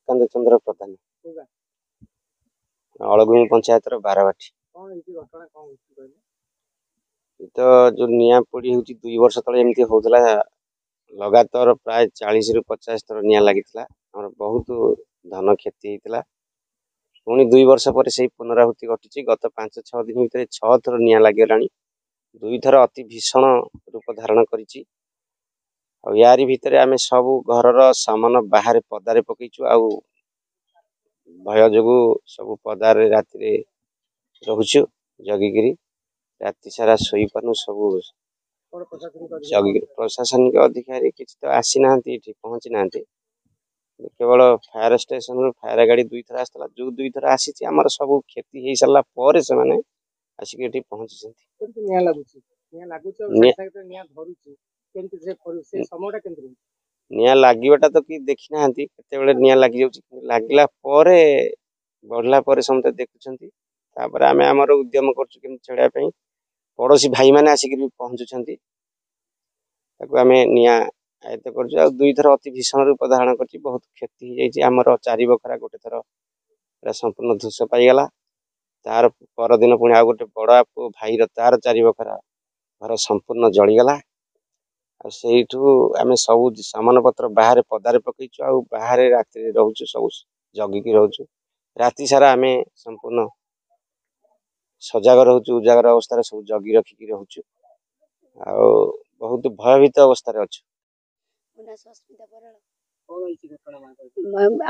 सुकांत चंद्र प्रधान अलगुमी पंचायत बारवाटी तो जो निया पोड़ी हो 2 वर्ष तले एमती होता लगातार प्राय 40 रु 50 थर निया लगी बहुत धन क्षति होता पुणी 2 वर्ष पर से पुनरावृत्ति घटी गत 5-6 दिन भितर 6 थर निया लगिगला 2 थर अति भीषण रूप धारण करी यारी भितर आम सब घर सामान बाहर पदारे पकईचु आ भय जो सब पदारे राति रोचु जगिकी राति सारा शोई पानु सब प्रशासनिक अधिकारी किसी तो आसी ना पहुँची ना केवल फायर स्टेशन रु फायर गाड़ी 2 थर आसला जो 2 थर आसी आमर सब क्षति हो सारा पर से माने आसिक पहुँची निया लागिबाटा तो कि देखी ना केते निया लगी लगला बढ़ला समस्त देखुं आम आमर उद्यम कर छड़ाई पड़ोशी भाई मैंने आसिक पहुँचुंट आम निया आयत्त कर 2 थर अति भीषण रूप धारण कर बहुत क्षति होमर 4 बखरा गोटे थर संपूर्ण ध्वंस पाईगला तार परदिन पुणी आ गोटे बड़ पु भाई तार 4 बखरा घर संपूर्ण जलीगला आठू आम सब सामान पत्र बाहर पदारे पकईचु आ बाहर राति रोचु सब जगिकी रोचु राति सारा आम संपूर्ण सजग रोचु उजागर अवस्था सब जगी रखिकी रोचु आ बहुत भयभीत अवस्था अच्छु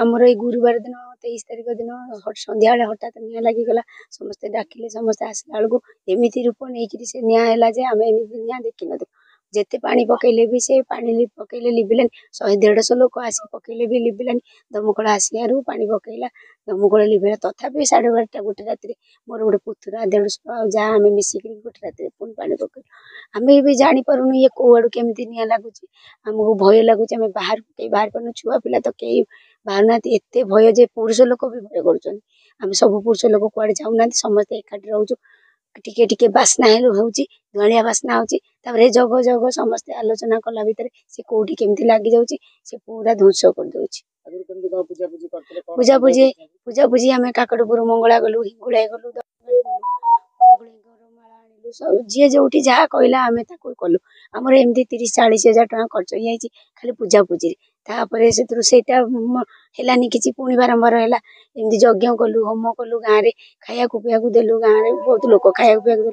आमर ये गुरुवार दिन 23 तारिख दिन संध्या हठात निया लगिगला समस्ते डाकिले समस्ते आसला बेलू एमती रूप नहीं से निया है आम एमती निया देखी न जिते पानी पकईले भी से पानी पकईले लिभिलानी 100-150 लोक आसी पकईले भी लिभिलानी दमकल आसियारू पानी पकईला दमकल लिभिला तथापि 12:30 गोटे राति मोर गोटे पुतुरा 150 जहाँ आम मिसिक गोटे राति पुणी पानी पकईलु आम भी जापरूँ ये कौड़ केमती निया लगुच आमको भय लगुच आम बाहर कहीं बाहर पार छुआ पिला तो कई बाहर ना एत भय जे पुरुष लोक भी भय कर सब पुरुष लोक कुआड़े जाऊना समस्ते एकाठी रोचु टिके टिके बास्ना होची धुआलिया बास्ना होची तापर जग जग समस्ते आलोचना कला भितर से कोठी केमती लागी जाउची से पूरा ध्वंस कर दोची पूजा पूजी आम काकड़पुर मंगला गलु हिंगुड़ा गलु जी जो जहाँ कहला आम कलु आमर एमती 30-40 हजार टका खर्च हो खाली पूजा पूजी से हेलानी कि पुणी बारंबार है एमती यज्ञ कलु होम कलु गाँव में खाया पीया देलु गाँव में बहुत लोक खाया पीया देलु।